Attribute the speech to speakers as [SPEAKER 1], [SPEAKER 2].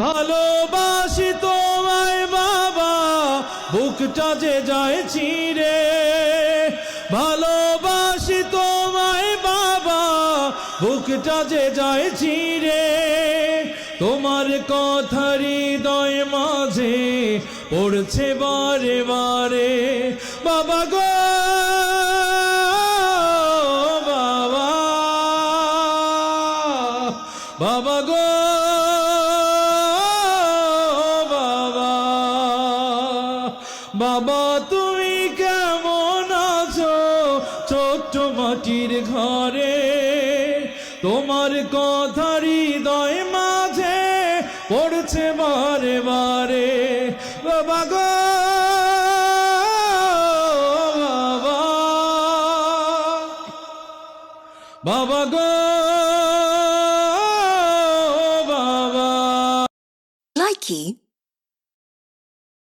[SPEAKER 1] ভালোবাসি তোমায় বাবা, বুকটা যে যায় চিরে। ভালোবাসি তোমায় বাবা, বুকটা যে যায় চিরে। তোমার কথা হৃদয় মাঝে পড়ছে বারে বারে। বাবা গো বাবা, বাবা গো বাবা, বাবা তুমি কেমন আছো ছোট্ট মাটির ঘরে? তোমার কথা হৃদয় মাঝে পড়ছে বারে বারে। বাবা গো বাবা, বাবা গো বাবা।
[SPEAKER 2] Likey